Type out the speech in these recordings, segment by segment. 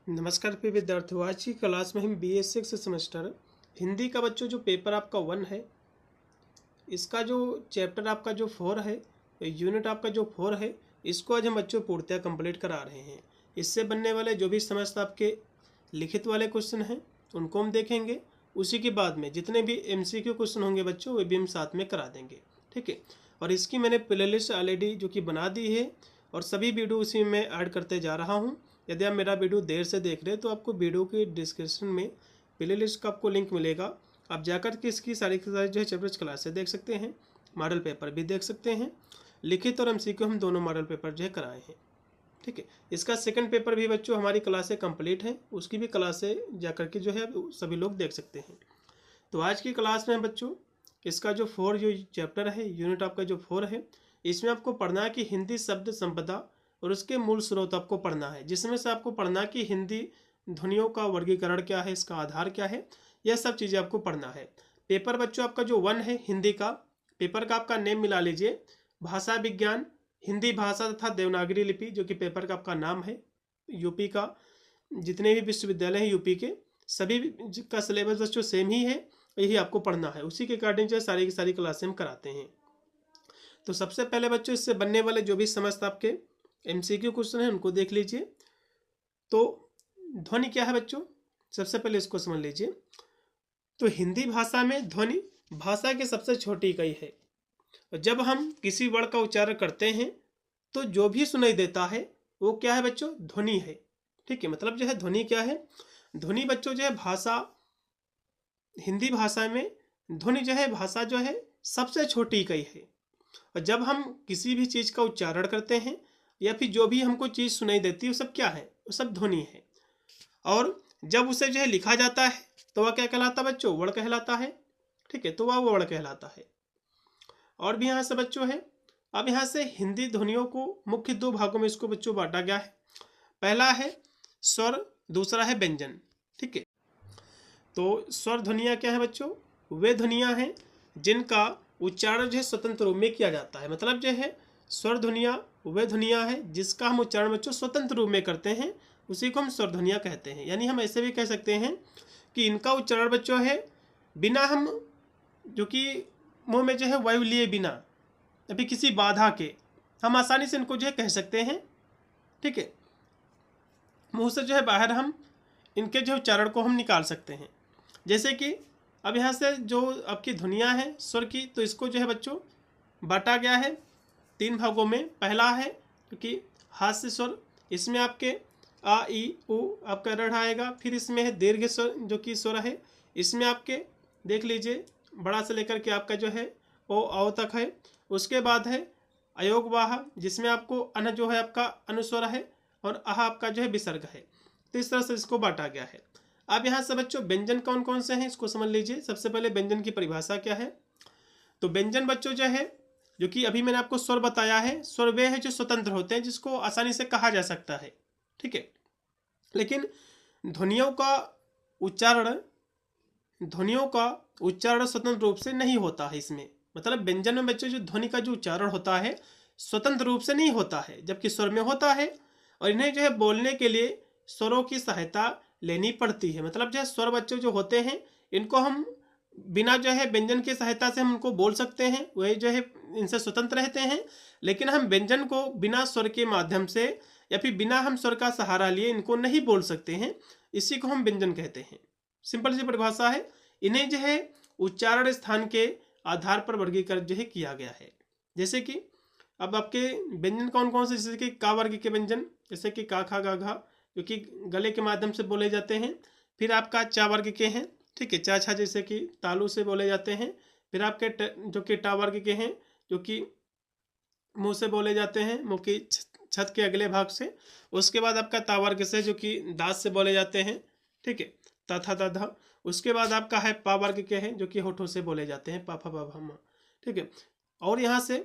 नमस्कार प्रिय विद्यार्थियों। आज की क्लास में हम BA 6 सेमेस्टर हिंदी का बच्चों जो पेपर आपका 1 है, इसका जो चैप्टर आपका जो 4 है, यूनिट आपका जो 4 है, इसको आज हम बच्चों पूर्णतः कंप्लीट करा रहे हैं। इससे बनने वाले जो भी समस्त आपके लिखित वाले क्वेश्चन हैं उनको हम देखेंगे। उसी के बाद में जितने भी MCQ क्वेश्चन होंगे बच्चों वे भी हम साथ में करा देंगे, ठीक है। और इसकी मैंने प्लेलिस्ट ऑलरेडी जो कि बना दी है और सभी वीडियो उसी में ऐड करते जा रहा हूँ। यदि आप मेरा वीडियो देर से देख रहे हैं तो आपको वीडियो के डिस्क्रिप्शन में प्लेलिस्ट का आपको लिंक मिलेगा। आप जाकर के इसकी सारी जो है चैप्टर्स क्लासेस देख सकते हैं, मॉडल पेपर भी देख सकते हैं। लिखित और MCQ हम दोनों मॉडल पेपर जो है कराए हैं, ठीक है। इसका सेकंड पेपर भी बच्चों हमारी क्लासें कंप्लीट हैं, उसकी भी क्लासें जाकर के जो है सभी लोग देख सकते हैं। तो आज की क्लास में बच्चों इसका जो 4 जो चैप्टर है, यूनिट आपका जो 4 है, इसमें आपको पढ़ना है कि हिंदी शब्द संपदा और उसके मूल स्रोत आपको पढ़ना है, जिसमें से आपको पढ़ना कि हिंदी ध्वनियों का वर्गीकरण क्या है, इसका आधार क्या है, यह सब चीज़ें आपको पढ़ना है। पेपर बच्चों आपका जो 1 है हिंदी का, पेपर का आपका नेम मिला लीजिए भाषा विज्ञान, हिंदी भाषा तथा देवनागरी लिपि, जो कि पेपर का आपका नाम है। यूपी का जितने भी विश्वविद्यालय हैं यूपी के सभी का सिलेबस बच्चों सेम ही है, यही आपको पढ़ना है। उसी के अकॉर्डिंग जो सारी की सारी क्लासें हम कराते हैं। तो सबसे पहले बच्चों इससे बनने वाले जो भी समस्त आपके MCQ क्वेश्चन है उनको देख लीजिए। तो ध्वनि क्या है बच्चों, सबसे पहले इसको समझ लीजिए। तो हिंदी भाषा में ध्वनि भाषा की सबसे छोटी इकाई है। जब हम किसी वर्ड का उच्चारण करते हैं तो जो भी सुनाई देता है वो क्या है बच्चों, ध्वनि है, ठीक है। मतलब जो है ध्वनि क्या है, ध्वनि बच्चों जो है भाषा, हिंदी भाषा में ध्वनि जो है भाषा जो है सबसे छोटी इकाई है। और जब हम किसी भी चीज़ का उच्चारण करते हैं या फिर जो भी हमको चीज़ सुनाई देती है वो सब क्या है, वो सब ध्वनि है। और जब उसे जो है लिखा जाता है तो वह क्या कहलाता है बच्चों, वर्ड कहलाता है, ठीक है। तो वह वर्ड कहलाता है। और भी यहाँ से बच्चों है, अब यहाँ से हिंदी ध्वनियों को मुख्य 2 भागों में इसको बच्चों बांटा गया है। पहला है स्वर, दूसरा है व्यंजन, ठीक है। तो स्वर ध्वनियाँ क्या है बच्चों, वे ध्वनियाँ हैं जिनका उच्चारण जो है स्वतंत्र रूप में किया जाता है। मतलब जो है स्वर ध्वनियाँ वे ध्वनियाँ हैं जिसका हम उच्चारण बच्चों स्वतंत्र रूप में करते हैं, उसी को हम स्वर ध्वनियाँ कहते हैं। यानी हम ऐसे भी कह सकते हैं कि इनका उच्चारण बच्चों है बिना हम जो कि मुंह में जो है वायु लिए बिना अभी किसी बाधा के हम आसानी से इनको जो है कह सकते हैं, ठीक है। मुंह से जो है बाहर हम इनके जो उच्चारण को हम निकाल सकते हैं। जैसे कि अब यहाँ से जो आपकी ध्वनियाँ हैं स्वर की, तो इसको जो है बच्चों बांटा गया है 3 भागों में। पहला है क्योंकि हास्य स्वर, इसमें आपके आ ई उ आपका ऋण आएगा। फिर इसमें है दीर्घ स्वर जो कि स्वर है, इसमें आपके देख लीजिए बड़ा से लेकर के आपका जो है ओ औ तक है। उसके बाद है अयोगवाह, जिसमें आपको अन जो है आपका अनुस्वर है और आह आपका जो है विसर्ग है। तो इस तरह से इसको बांटा गया है। अब यहाँ से बच्चों व्यंजन कौन कौन से हैं इसको समझ लीजिए। सबसे पहले व्यंजन की परिभाषा क्या है। तो व्यंजन बच्चों जो है, जो कि अभी मैंने आपको स्वर बताया है, स्वर वे है जो स्वतंत्र होते हैं, जिसको आसानी से कहा जा सकता है, ठीक है। लेकिन ध्वनियों का उच्चारण स्वतंत्र रूप से नहीं होता है इसमें। मतलब व्यंजन में बच्चों जो ध्वनि का जो उच्चारण होता है स्वतंत्र रूप से नहीं होता है, जबकि स्वर में होता है। और इन्हें जो है बोलने के लिए स्वरों की सहायता लेनी पड़ती है। मतलब जो है स्वर बच्चों जो होते हैं इनको हम बिना जो है व्यंजन की सहायता से हम उनको बोल सकते हैं, वही जो है इनसे स्वतंत्र रहते हैं। लेकिन हम व्यंजन को बिना स्वर के माध्यम से या फिर बिना हम स्वर का सहारा लिए इनको नहीं बोल सकते हैं, इसी को हम व्यंजन कहते हैं। सिंपल सी परिभाषा है। इन्हें जो है उच्चारण स्थान के आधार पर वर्गीकृत जो है किया गया है। जैसे कि अब आपके व्यंजन कौन कौन से, जैसे कि का वर्ग के व्यंजन, जैसे कि का खा गा घा, जो कि गले के माध्यम से बोले जाते हैं। फिर आपका चा वर्ग के हैं, ठीक है, चा छा जैसे कि तालु से बोले जाते हैं। फिर आपके जो कि टा वर्ग के हैं, जो कि मुंह से बोले जाते हैं, मुंह की छत के अगले भाग से। उसके बाद आपका ता वर्ग से जो कि दांत से बोले जाते हैं, ठीक है, ता था ता धा। उसके बाद आपका है पा वर्ग के हैं, जो कि होठों से बोले जाते हैं, पा फा पा भा मा, ठीक है। और यहाँ से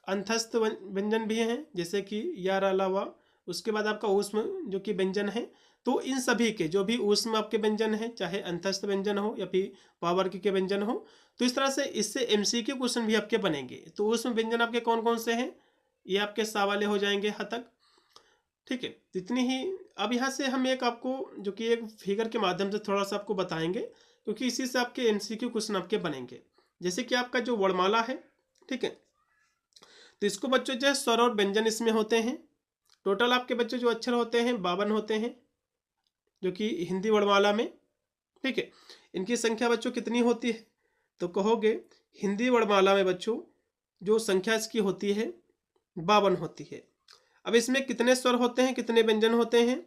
अंतस्थ व्यंजन भी हैं, जैसे कि या रा ला वा। उसके बाद आपका ऊष्म जो कि व्यंजन है। तो इन सभी के जो भी ऊष्म आपके व्यंजन हैं, चाहे अंतस्थ व्यंजन हो या फिर पा वर्ग के व्यंजन हो, तो इस तरह से इससे MCQ क्वेश्चन भी आपके बनेंगे। तो ऊष्म व्यंजन आपके कौन कौन से हैं, ये आपके सा वाले हो जाएंगे ह तक। ठीक है, इतनी ही। अब यहाँ से हम एक आपको जो कि एक फिगर के माध्यम से थोड़ा सा आपको बताएंगे, क्योंकि इसी से आपके एमसीक्यू क्वेश्चन आपके बनेंगे। जैसे कि आपका जो वर्णमाला है, ठीक है, तो इसको बच्चों जो है स्वर और व्यंजन इसमें होते हैं। टोटल आपके बच्चों जो अक्षर होते हैं 52 होते हैं, जो कि हिंदी वर्णमाला में, ठीक है। इनकी संख्या बच्चों कितनी होती है, तो कहोगे हिंदी वर्णमाला में बच्चों जो संख्या इसकी होती है 52 होती है। अब इसमें कितने स्वर होते हैं, कितने व्यंजन होते हैं,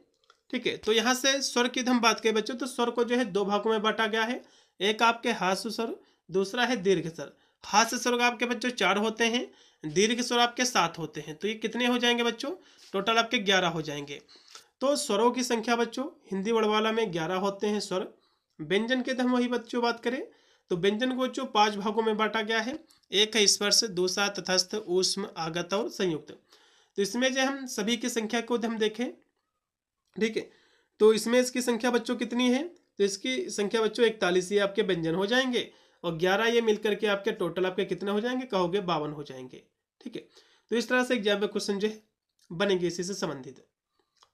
ठीक है। तो यहाँ से स्वर की हम बात करें बच्चों, तो स्वर को जो है 2 भागों में बांटा गया है। एक आपके हास्य स्वर, दूसरा है दीर्घ स्वर। हास्य स्वर आपके बच्चों 4 होते हैं, दीर्घ स्वर आपके 7 होते हैं। तो ये कितने हो जाएंगे बच्चों, टोटल आपके 11 हो जाएंगे। तो स्वरों की संख्या बच्चों हिंदी वर्णमाला में 11 होते हैं स्वर। व्यंजन के हम वही बच्चों बात करें तो व्यंजन को जो 5 भागों में बांटा गया है। एक है स्पर्श, दूसरा तटस्थ, ऊष्म, आगत और संयुक्त। तो इसमें जो हम सभी की संख्या को हम देखें, ठीक है, तो इसमें इसकी संख्या बच्चों कितनी है, तो इसकी संख्या बच्चों 41 ये आपके व्यंजन हो जाएंगे, और 11 ये मिलकर के आपके टोटल आपके कितने हो जाएंगे, कहोगे 52 हो जाएंगे, ठीक है। तो इस तरह से एग्जाम में क्वेश्चन जो है बनेंगे इसी से संबंधित।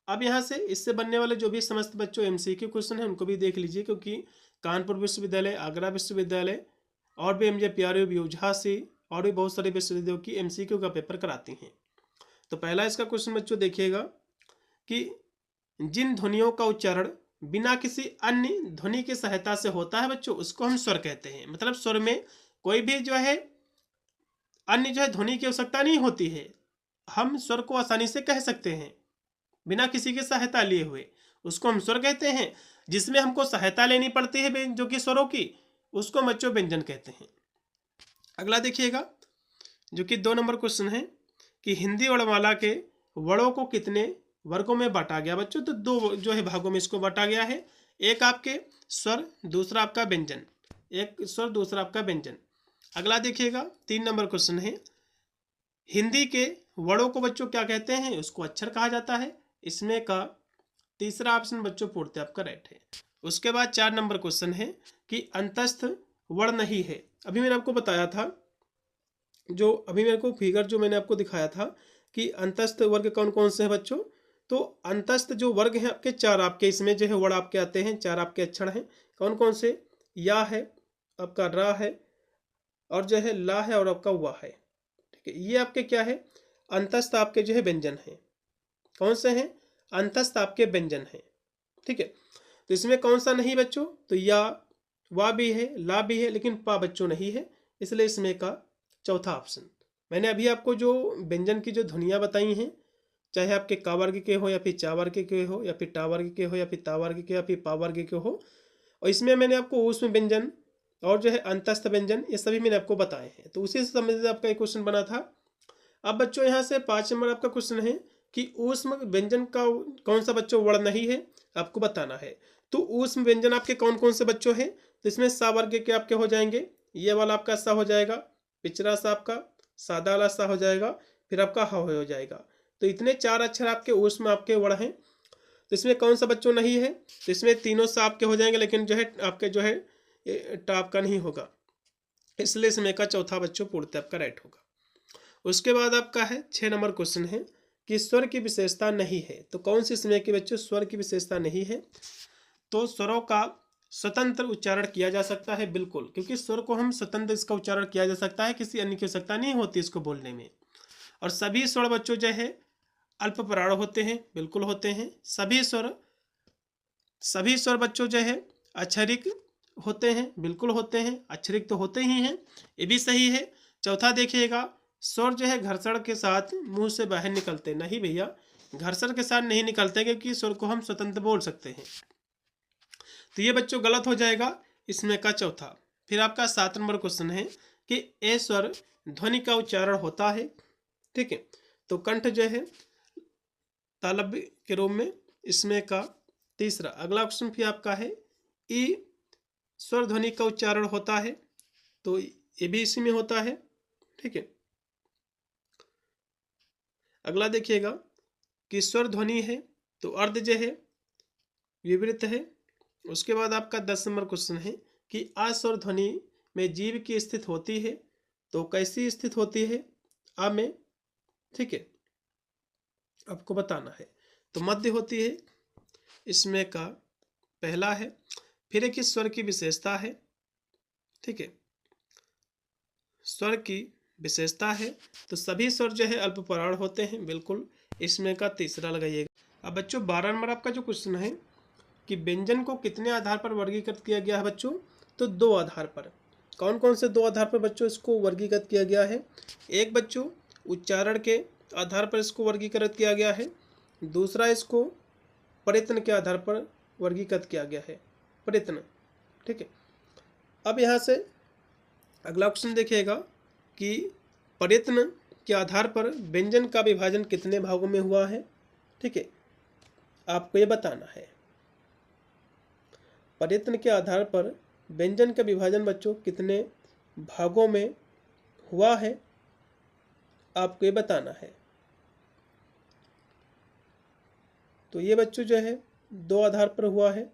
अब यहाँ से इससे बनने वाले जो भी समस्त बच्चों एमसीक्यू क्वेश्चन है उनको भी देख लीजिए, क्योंकि कानपुर विश्वविद्यालय, आगरा विश्वविद्यालय और भी एमजे पीआरयू, यूझा से और भी बहुत सारे विश्वविद्यालयों की एमसीक्यू का पेपर कराती हैं। तो पहला इसका क्वेश्चन बच्चों देखिएगा कि जिन ध्वनियों का उच्चारण बिना किसी अन्य ध्वनि की सहायता से होता है बच्चों, उसको हम स्वर कहते हैं। मतलब स्वर में कोई भी जो है अन्य जो है ध्वनि की आवश्यकता नहीं होती है, हम स्वर को आसानी से कह सकते हैं बिना किसी की सहायता लिए हुए, उसको हम स्वर कहते हैं। जिसमें हमको सहायता लेनी पड़ती है जो कि स्वरों की, उसको बच्चों व्यंजन कहते हैं। अगला देखिएगा जो कि 2 नंबर क्वेश्चन है कि हिंदी वर्णमाला के वर्णों को कितने वर्गों में बांटा गया बच्चों, तो 2 जो है भागों में इसको बांटा गया है। एक आपके स्वर, दूसरा आपका व्यंजन। एक स्वर, दूसरा आपका व्यंजन। अगला देखिएगा 3 नंबर क्वेश्चन है हिंदी के वर्णों को बच्चों क्या कहते हैं, उसको अक्षर कहा जाता है। इसमें का तीसरा ऑप्शन बच्चों पूर्णतः आपका राइट है। उसके बाद 4 नंबर क्वेश्चन है कि अंतस्थ वर्ण नहीं है। अभी मैंने आपको बताया था, जो अभी मेरे को फिगर जो मैंने आपको दिखाया था कि अंतस्थ वर्ग कौन कौन से हैं बच्चों, तो अंतस्थ जो वर्ग हैं आपके 4 आपके इसमें जो है वर्ण आपके आते हैं, 4 आपके अक्षर हैं। कौन कौन से, या है, आपका रा है, और जो है ला है, और आपका वा है, ठीक है। ये आपके क्या है, अंतस्थ आपके जो है व्यंजन है। कौन से हैं, अंतस्थ आपके व्यंजन हैं, ठीक है। तो इसमें कौन सा नहीं बच्चों, तो या, वा भी है, ला भी है, लेकिन पा बच्चों नहीं है, इसलिए इसमें का चौथा ऑप्शन। मैंने अभी आपको जो व्यंजन की जो ध्वनियाँ बताई हैं, चाहे आपके का वर्ग के हो, या फिर चा वर्ग के हो, या फिर टा वर्ग के हो, या फिर ता वर्ग के, या फिर पा वर्ग के हो, और इसमें मैंने आपको ऊष्म व्यंजन और जो है अंतस्थ व्यंजन, ये सभी मैंने आपको बताए हैं। तो उसी से संबंधित आपका एक क्वेश्चन बना था। अब बच्चों यहाँ से 5 नंबर आपका क्वेश्चन है कि ऊष्म व्यंजन का कौन सा बच्चों वर्ण नहीं है, आपको बताना है। तो ऊष्म व्यंजन आपके कौन कौन से बच्चों हैं, तो इसमें सा वर्ग के आपके हो जाएंगे, ये वाला आपका सा हो जाएगा, पिछड़ा सा आपका सादा वाला सा हो जाएगा, फिर आपका ह हो जाएगा। तो इतने 4 अक्षर आपके ऊष्म आपके वर्ण हैं। तो इसमें कौन सा बच्चों नहीं है, तो इसमें तीनों सा आपके हो जाएंगे, लेकिन जो है आपके जो है टाप का नहीं होगा, इसलिए इसमें का चौथा बच्चों पूर्णतः आपका राइट होगा। उसके बाद आपका है 6 नंबर क्वेश्चन है कि स्वर की विशेषता नहीं है। तो कौन सी इसमें के बच्चों स्वर की विशेषता नहीं है, तो स्वरों का स्वतंत्र उच्चारण किया जा सकता है, बिल्कुल, क्योंकि स्वर को हम स्वतंत्र इसका उच्चारण किया जा सकता है, किसी अन्य की आवश्यकता नहीं होती इसको बोलने में। और सभी स्वर बच्चों जो है अल्प प्राण होते हैं, बिल्कुल होते हैं। सभी स्वर बच्चों जो है अक्षरिक होते हैं, बिल्कुल होते हैं। अक्षरिक तो होते ही हैं, ये भी सही है। चौथा देखिएगा स्वर जो है घर्षण के साथ मुंह से बाहर निकलते नहीं भैया, घर्षण के साथ नहीं निकलते, क्योंकि स्वर को हम स्वतंत्र बोल सकते हैं। तो ये बच्चों गलत हो जाएगा इसमें का चौथा। फिर आपका 7 नंबर क्वेश्चन है कि ए स्वर ध्वनि का उच्चारण होता है, ठीक है। तो कंठ जो है तालव्य के रूप में, इसमें का तीसरा। अगला क्वेश्चन फिर आपका है ई स्वर ध्वनि का उच्चारण होता है, तो ये भी इसी में होता है, ठीक है। अगला देखिएगा कि स्वर ध्वनि है तो अर्ध जो है विवृत है। उसके बाद आपका 10 नंबर क्वेश्चन है कि अस्वर ध्वनि में जीव की स्थित होती है, तो कैसी स्थित होती है आ में, ठीक है, आपको बताना है। तो मध्य होती है इसमें का पहला है। फिर एक स्वर की विशेषता है, ठीक है, स्वर की विशेषता है, तो सभी स्वर जो है अल्पप्राण होते हैं, बिल्कुल इसमें का तीसरा लगाइएगा। अब बच्चों 12 नंबर आपका जो क्वेश्चन है कि व्यंजन को कितने आधार पर वर्गीकृत किया गया है बच्चों, तो 2 आधार पर। कौन कौन से 2 आधार पर बच्चों इसको वर्गीकृत किया गया है? एक बच्चों उच्चारण के आधार पर इसको वर्गीकृत किया गया है, दूसरा इसको प्रयत्न के आधार पर वर्गीकृत किया गया है, प्रयत्न, ठीक है। अब यहाँ से अगला क्वेश्चन देखिएगा कि प्रयत्न के आधार पर व्यंजन का विभाजन कितने भागों में हुआ है, ठीक है, आपको ये बताना है। प्रयत्न के आधार पर व्यंजन का विभाजन बच्चों कितने भागों में हुआ है, आपको ये बताना है। तो ये बच्चों जो है 2 आधार पर हुआ है,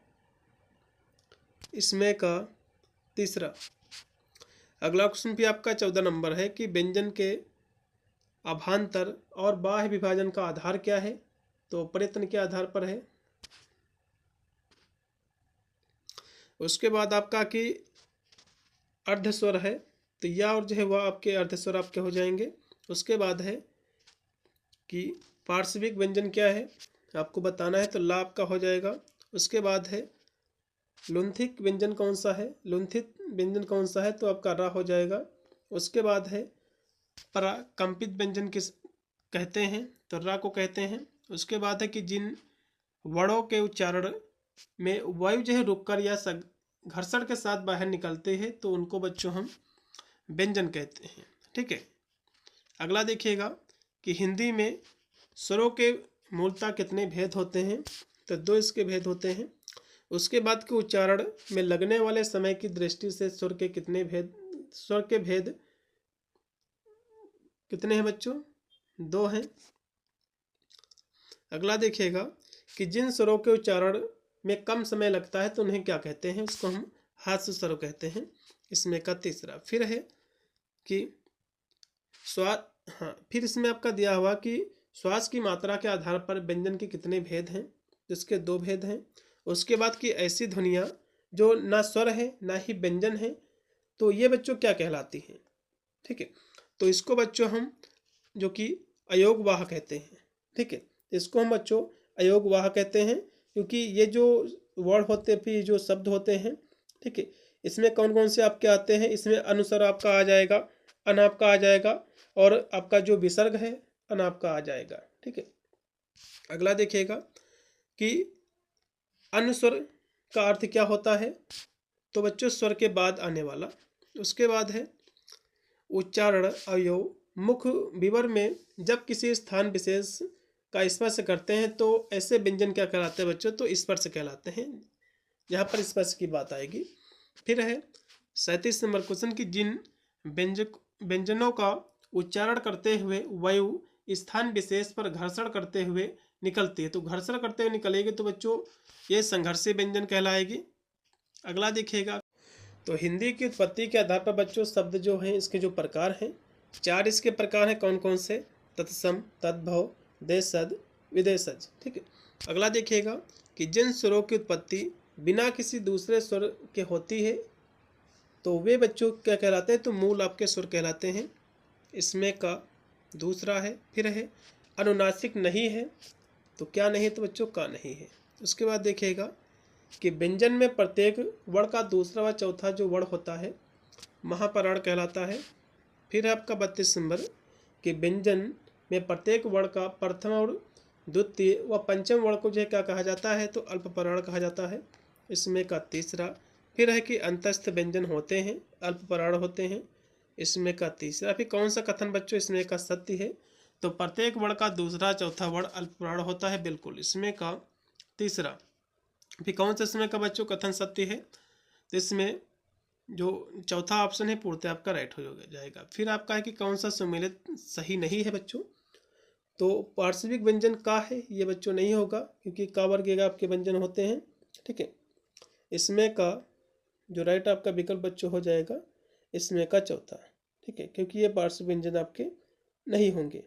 इसमें का तीसरा। अगला क्वेश्चन भी आपका 14 नंबर है कि व्यंजन के अभांतर और बाह्य विभाजन का आधार क्या है, तो प्रयत्न के आधार पर है। उसके बाद आपका कि अर्धस्वर है, तो या और जो है वह आपके अर्धस्वर आपके हो जाएंगे। उसके बाद है कि पार्श्विक व्यंजन क्या है, आपको बताना है, तो ला आपका हो जाएगा। उसके बाद है लुंथिक व्यंजन कौन सा है, लुंथित व्यंजन कौन सा है, तो आपका रा हो जाएगा। उसके बाद है पराकंपित व्यंजन किस कहते हैं, तो रा को कहते हैं। उसके बाद है कि जिन वर्णों के उच्चारण में वायु जो है रुककर या घर्षण के साथ बाहर निकलते हैं, तो उनको बच्चों हम व्यंजन कहते हैं, ठीक है। अगला देखिएगा कि हिंदी में स्वरों के मूलतः कितने भेद होते हैं, तो 2 इसके भेद होते हैं। उसके बाद के उच्चारण में लगने वाले समय की दृष्टि से स्वर के भेद कितने हैं बच्चों, 2 हैं। अगला देखिएगा कि जिन स्वरों के उच्चारण में कम समय लगता है तो उन्हें क्या कहते हैं, उसको हम हास्य स्वर कहते हैं, इसमें का तीसरा। फिर है कि फिर इसमें आपका दिया हुआ कि श्वास की मात्रा के आधार पर व्यंजन के कितने भेद हैं, जिसके 2 भेद हैं। उसके बाद की ऐसी ध्वनियाँ जो ना स्वर है ना ही व्यंजन है, तो ये बच्चों क्या कहलाती हैं, ठीक है, तो इसको बच्चों हम जो कि अयोगवाह कहते हैं, ठीक है, इसको हम बच्चों अयोगवाह कहते हैं, क्योंकि ये जो वर्ड होते फिर जो शब्द होते हैं, ठीक है, इसमें कौन कौन से आपके आते हैं, इसमें अनुस्वर आपका आ जाएगा, अन आपका आ जाएगा, और आपका जो विसर्ग है अन आपका आ जाएगा, ठीक है। अगला देखिएगा कि अनुस्वर का अर्थ क्या होता है, तो बच्चों स्वर के बाद आने वाला। उसके बाद है उच्चारण अवयव मुख विवर में जब किसी स्थान विशेष का स्पर्श करते हैं तो ऐसे व्यंजन क्या कहलाते हैं बच्चों, तो स्पर्श कहलाते हैं, यहाँ पर स्पर्श की बात आएगी। फिर है 37 नंबर क्वेश्चन की जिन व्यंजनों का उच्चारण करते हुए वायु स्थान विशेष पर घर्षण करते हुए निकलती है, तो घर्षण करते हुए निकलेगी तो बच्चों ये संघर्षी व्यंजन कहलाएगी। अगला देखिएगा तो हिंदी की उत्पत्ति के आधार पर बच्चों शब्द जो हैं इसके जो प्रकार हैं, 4 इसके प्रकार हैं, कौन कौन से, तत्सम, तद्भव, देशज, विदेशज, ठीक है। अगला देखिएगा कि जिन स्वरों की उत्पत्ति बिना किसी दूसरे स्वर के होती है तो वे बच्चों क्या कहलाते हैं, तो मूल आपके स्वर कहलाते हैं, इसमें का दूसरा है। फिर है अनुनासिक नहीं है, तो क्या नहीं है, तो बच्चों का नहीं है। उसके बाद देखिएगा कि व्यंजन में प्रत्येक वर्ण का दूसरा व चौथा जो वर्ण होता है महाप्राण कहलाता है। फिर है आपका 32 नंबर कि व्यंजन में प्रत्येक वर्ण का प्रथम और द्वितीय व पंचम वर्ण को जो है क्या कहा जाता है, तो अल्पप्राण कहा जाता है, इसमें का तीसरा। फिर है कि अंतस्थ व्यंजन होते हैं, अल्पप्राण होते हैं, इसमें का तीसरा। फिर कौन सा कथन बच्चों इसमें का सत्य है, तो प्रत्येक वर्ण का दूसरा चौथा वर्ण अल्पप्राण होता है, बिल्कुल इसमें का तीसरा। फिर कौन सा इसमें का बच्चों कथन सत्य है, तो इसमें जो चौथा ऑप्शन है पूर्णतः आपका राइट हो जाएगा। फिर आपका है कि कौन सा सुमेलित सही नहीं है बच्चों, तो पार्श्विक व्यंजन का है, ये बच्चों नहीं होगा क्योंकि का वर्ग आपके व्यंजन होते हैं, ठीक है। इसमें का जो राइट आपका विकल्प बच्चों हो जाएगा इसमें का चौथा, ठीक है, क्योंकि ये पार्श्विक व्यंजन आपके नहीं होंगे।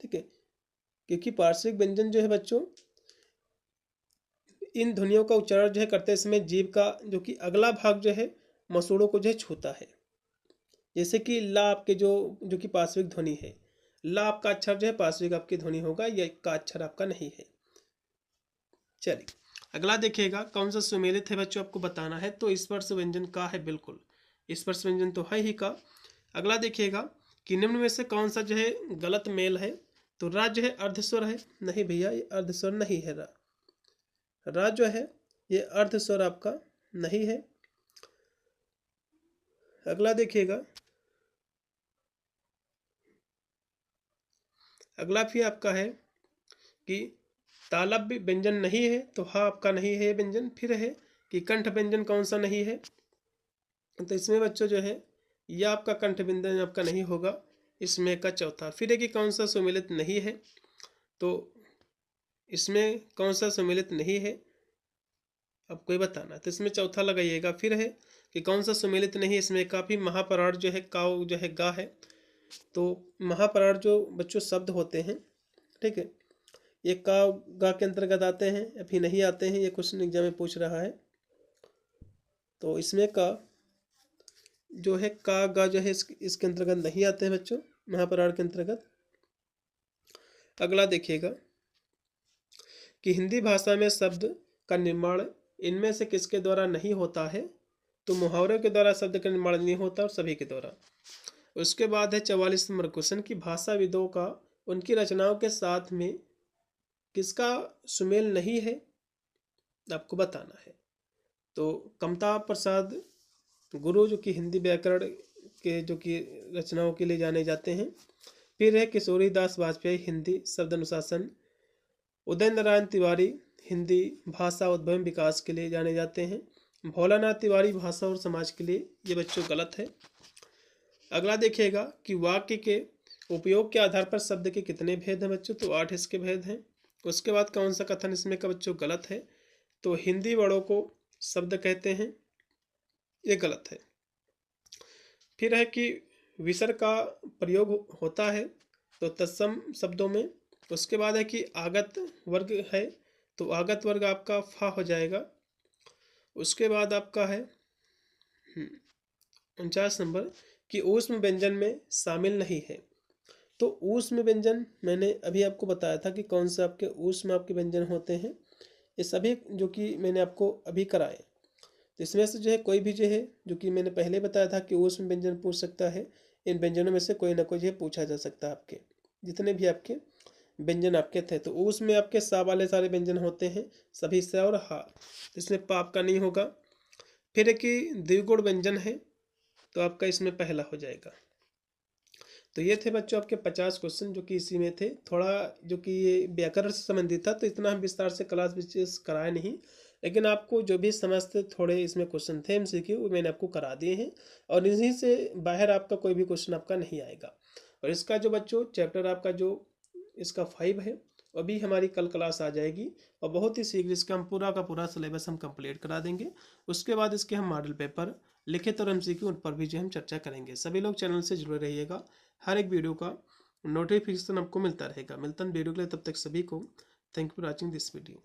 ठीक है, क्योंकि पार्श्विक व्यंजन जो है बच्चों, इन ध्वनियों का उच्चारण जो है करते समय जीभ का जो कि अगला भाग जो है मसूड़ों को जो है छूता है। जैसे कि ला आपके जो कि पार्श्विक ध्वनि है, ला आपका अक्षर जो है पार्श्विक आपकी ध्वनि होगा, यह का अक्षर आपका नहीं है। चलिए अगला देखिएगा, कौन सा सुमेलित है बच्चों आपको बताना है। तो स्पर्श व्यंजन का है, बिल्कुल स्पर्श व्यंजन तो है ही का। अगला देखिएगा कि निम्न में से कौन सा जो है गलत मेल है। तो रा जो है अर्धस्वर है, नहीं भैया ये अर्धस्वर नहीं है। रा जो है ये अर्धस्वर आपका नहीं है। अगला देखिएगा, अगला भी आपका है कि तालव्य व्यंजन नहीं है, तो हा आपका नहीं है व्यंजन। फिर है कि कंठ व्यंजन कौन सा नहीं है, तो इसमें बच्चों जो है यह आपका कंठ व्यंजन आपका नहीं होगा, इसमें का चौथा। फिर है कि कौन सा सुमेलित नहीं है, तो इसमें कौन सा सुमेलित नहीं है आपको ये बताना, तो इसमें चौथा लगाइएगा। फिर है कि कौन सा सुमेलित नहीं है, इसमें काफी महापराड़ जो है काव जो है गा है। तो महापराड़ जो बच्चों शब्द होते हैं, ठीक है, ये का गा के अंतर्गत आते हैं या फिर नहीं आते हैं, ये क्वेश्चन एग्जाम में पूछ रहा है। तो इसमें का जो है का गा जो है इसके अंतर्गत नहीं आते हैं बच्चों, महापराड़ के अंतर्गत। अगला देखिएगा कि हिंदी भाषा में शब्द का निर्माण इनमें से किसके द्वारा नहीं होता है। तो मुहावरों के द्वारा शब्द का निर्माण नहीं होता और सभी के द्वारा। उसके बाद है 44 नंबर क्वेश्चन की भाषाविदों का उनकी रचनाओं के साथ में किसका सुमेल नहीं है, आपको बताना है। तो कमता प्रसाद गुरु जो कि हिंदी व्याकरण के जो कि रचनाओं के लिए जाने जाते हैं। फिर है किशोरी दास वाजपेयी हिंदी शब्द अनुशासन। उदय नारायण तिवारी हिंदी भाषा उद्भव विकास के लिए जाने जाते हैं। भोलानाथ तिवारी भाषा और समाज के लिए, ये बच्चों गलत है। अगला देखिएगा कि वाक्य के उपयोग के आधार पर शब्द के कितने भेद हैं बच्चों, तो 8 इसके भेद हैं। उसके बाद कौन सा कथन इसमें का बच्चों गलत है, तो हिंदी वर्णों को शब्द कहते हैं, ये गलत है। फिर है कि विसर्ग का प्रयोग होता है तो तत्सम शब्दों में। उसके बाद है कि आगत वर्ग है, तो आगत वर्ग आपका फा हो जाएगा। उसके बाद आपका है 49 नंबर कि ऊष्म व्यंजन में शामिल नहीं है। तो ऊष्म व्यंजन मैंने अभी आपको बताया था कि कौन से आपके ऊष्म आपके व्यंजन होते हैं, ये सभी जो कि मैंने आपको अभी कराए। तो इसमें से जो है कोई भी जो है जो कि मैंने पहले बताया था कि ऊष्म व्यंजन पूछ सकता है, इन व्यंजनों में से कोई ना कोई जो है पूछा जा सकता है। आपके जितने भी आपके व्यंजन आपके थे, तो ऊस में आपके सा वाले सारे व्यंजन होते हैं, सभी सा और हा, इसमें पा आपका नहीं होगा। फिर कि द्विगुण व्यंजन है, तो आपका इसमें पहला हो जाएगा। तो ये थे बच्चों आपके 50 क्वेश्चन जो कि इसी में थे। थोड़ा जो कि ये व्याकरण से संबंधित था, तो इतना हम विस्तार से क्लास विशेष कराए नहीं, लेकिन आपको जो भी समझते थोड़े इसमें क्वेश्चन थे MCQ, वो मैंने आपको करा दिए हैं, और इन्हीं से बाहर आपका कोई भी क्वेश्चन आपका नहीं आएगा। और इसका जो बच्चों चैप्टर आपका जो इसका 5 है, अभी हमारी कल क्लास आ जाएगी, और बहुत ही शीघ्र इसका हम पूरा का पूरा सिलेबस हम कंप्लीट करा देंगे। उसके बाद इसके हम मॉडल पेपर लिखित और MCQ उन पर भी जो हम चर्चा करेंगे। सभी लोग चैनल से जुड़े रहिएगा, हर एक वीडियो का नोटिफिकेशन आपको मिलता रहेगा। मिलता है वीडियो के लिए, तब तक सभी को thank you for watching this video.